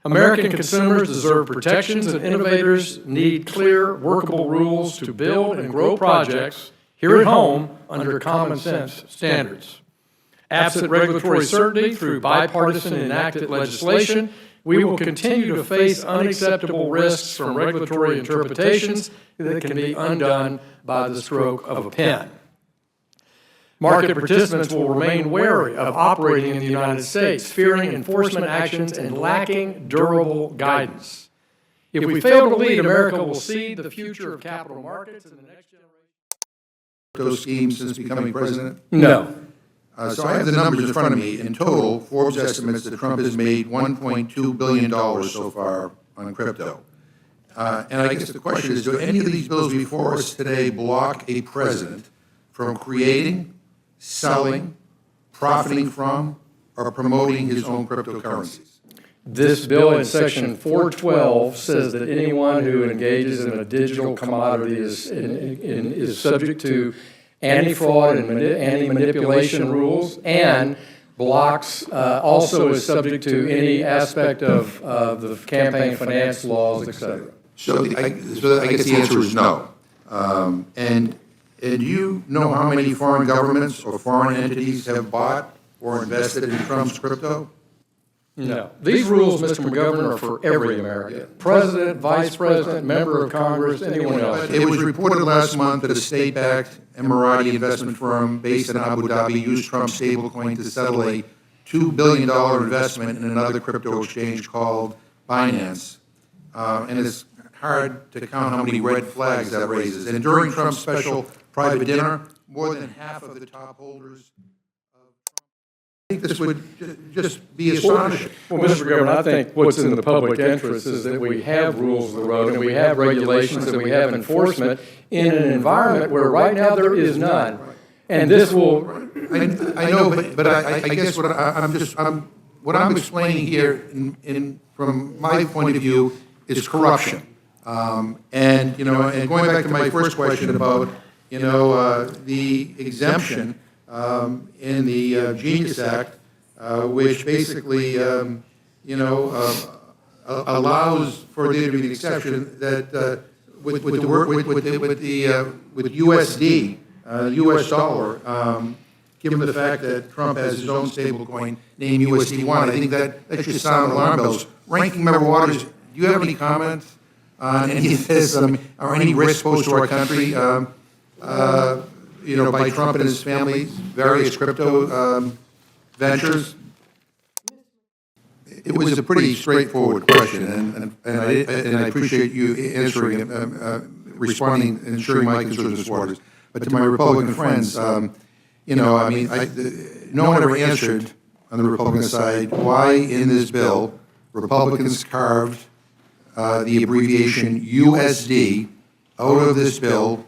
American consumers deserve protections, and innovators need clear, workable rules to build and grow projects here at home under common sense standards. Absent regulatory certainty through bipartisan enacted legislation, we will continue to face unacceptable risks from regulatory interpretations that can be undone by the stroke of a pen. Market participants will remain wary of operating in the United States, fearing enforcement actions and lacking durable guidance. If we fail to lead, America will cede the future of capital markets in the next generation. Those schemes since becoming president? No. So I have the numbers in front of me. In total, Forbes estimates that Trump has made $1.2 billion so far on crypto. And I guess the question is, do any of these bills before us today block a president from creating, selling, profiting from, or promoting his own cryptocurrencies? This bill in Section 412 says that anyone who engages in a digital commodity is subject to anti-fraud and anti-manipulation rules, and blocks also is subject to any aspect of the campaign finance laws, et cetera. So I guess the answer is no. And do you know how many foreign governments or foreign entities have bought or invested in Trump's crypto? No. These rules, Mr. McGovern, are for every American. President, vice president, member of Congress, anyone else. It was reported last month that a state-backed Emirati investment firm based in Abu Dhabi used Trump's stablecoin to settle a $2 billion investment in another crypto exchange called Binance. And it's hard to count how many red flags that raises. And during Trump's special private dinner, more than half of the top holders I think this would just be astonishing. Well, Mr. McGovern, I think what's in the public interest is that we have rules of the road and we have regulations and we have enforcement in an environment where right now there is none. And this will... I know, but I guess what I'm explaining here from my point of view is corruption. And going back to my first question about, the exemption in the Genius Act, which basically, allows for there to be an exception that with USD, U.S. dollar, given the fact that Trump has his own stablecoin named USD1, I think that should sound alarm bells. Ranking Member Waters, do you have any comments on any of this, or any risk posed to our country? By Trump and his family's various crypto ventures? It was a pretty straightforward question, and I appreciate you answering, responding, and ensuring my concerns as Waters. But to my Republican friends, no one ever answered on the Republican side why in this bill Republicans carved the abbreviation USD out of this bill,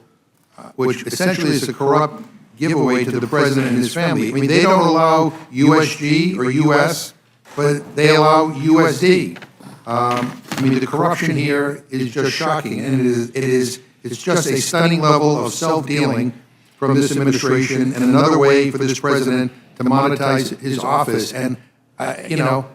which essentially is a corrupt giveaway to the president and his family. I mean, they don't allow USG or US, but they allow USD. The corruption here is just shocking, and it's just a stunning level of self-dealing from this administration, and another way for this president to monetize his office. And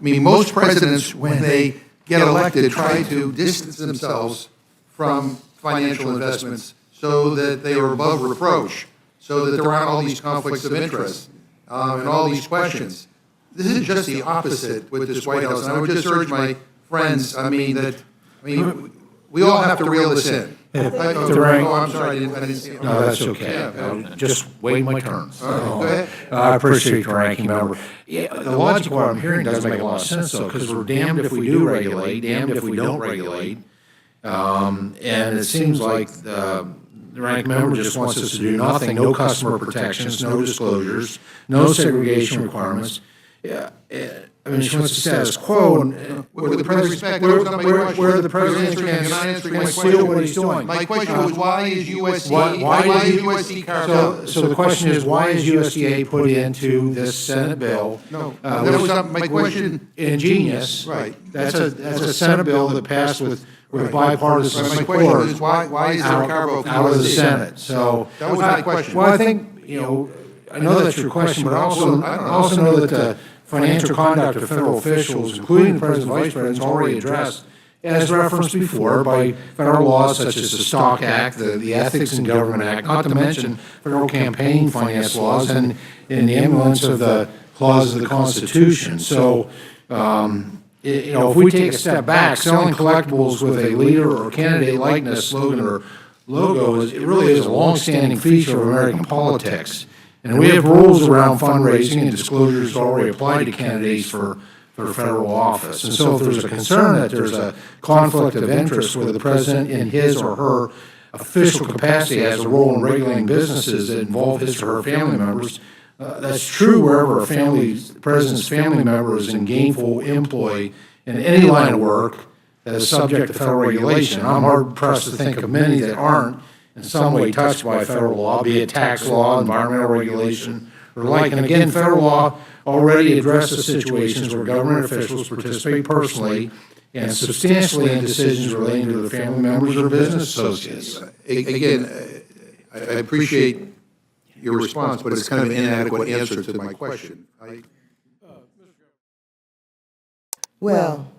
most presidents, when they get elected, try to distance themselves from financial investments so that they are above reproach, so that there aren't all these conflicts of interest and all these questions. This is just the opposite with this White House. And I would just urge my friends, we all have to reel this in. I'm sorry, I didn't see it. No, that's okay. Yeah. Just wait my turn. Go ahead. I appreciate the ranking member. Yeah, the logic of what I'm hearing doesn't make a lot of sense, though, because we're damned if we do regulate, damned if we don't regulate. And it seems like the ranking member just wants us to do nothing, no customer protections, no disclosures, no segregation requirements. Yeah, she wants the status quo. With the president's respect, where the president can steal what he's doing. My question was, why is USD, why is USD carved out? So the question is, why is USDA put into this Senate bill? No, that was not my question. Ingenious. Right. That's a Senate bill that passed with bipartisan My support. question is, why is there a carve out of the Senate? So that was my question. Well, I think, I know that's your question, but I also know that financial conduct of federal officials, including the President and Vice President, is already addressed, as referenced before, by federal laws such as the Stock Act, the Ethics in Government Act, not to mention federal campaign finance laws, and in the ambulance of the clauses of the Constitution. So, if we take a step back, selling collectibles with a leader or candidate likeness, slogan, or logo, it really is a long-standing feature of American politics. And we have rules around fundraising and disclosures already applied to candidates for federal office. And so if there's a concern that there's a conflict of interest where the president in his or her official capacity has a role in regulating businesses that involve his or her family members, that's true wherever the president's family member is in gainful employ in any line of work that is subject to federal regulation. I'm hard-pressed to think of many that aren't in some way touched by federal law, be it tax law, environmental regulation, or like. And again, federal law already addresses situations where government officials participate personally and substantially in decisions relating to their family members or business associates. Again, I appreciate your response, but it's kind of an inadequate answer to my question. Well,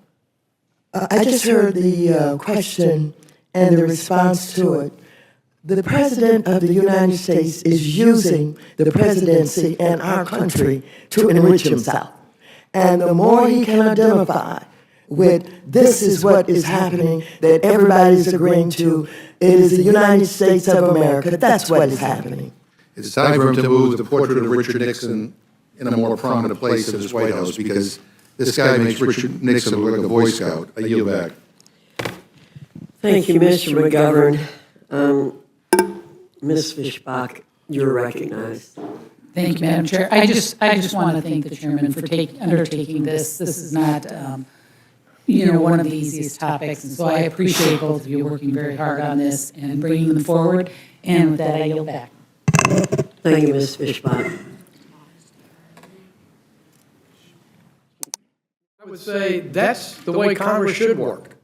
I just heard the question and the response to it. The President of the United States is using the presidency and our country to enrich himself. And the more he can identify with this is what is happening, that everybody's agreeing to, it is the United States of America, that's what is happening. It's time for him to move the portrait of Richard Nixon in a more prominent place in his White House, because this guy makes Richard Nixon look like a Boy Scout. I yield back. Thank you, Mr. McGovern. Ms. Fishbach, you're recognized. Thank you, Madam Chair. I just want to thank the chairman for undertaking this. This is not, one of the easiest topics, and so I appreciate both of you working very hard on this and bringing them forward. And with that, I yield back. Thank you, Ms. Fishbach. I would say that's the way Congress should work.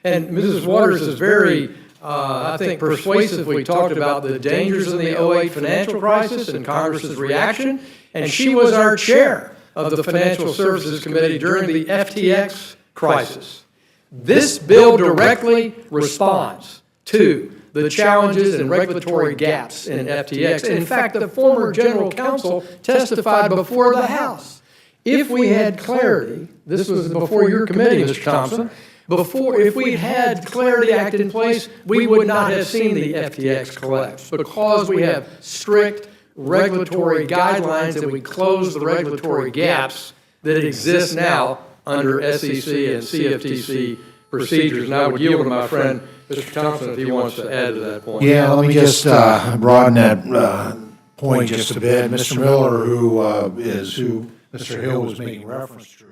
And Mrs. Waters is very, I think, persuasively talked about the dangers in the 08 financial crisis and Congress's reaction, and she was our chair of the Financial Services Committee during the FTX crisis. This bill directly responds to the challenges and regulatory gaps in FTX. In fact, the former general counsel testified before the House. If we had clarity, this was before your committee, Mr. Thompson, if we had Clarity Act in place, we would not have seen the FTX collapse, because we have strict regulatory guidelines and we close the regulatory gaps that exist now under SEC and CFTC procedures. And I would yield to my friend, Mr. Thompson, if he wants to add to that point. Yeah, let me just broaden that point just a bit. Mr. Miller, who Mr. Hill was making reference to,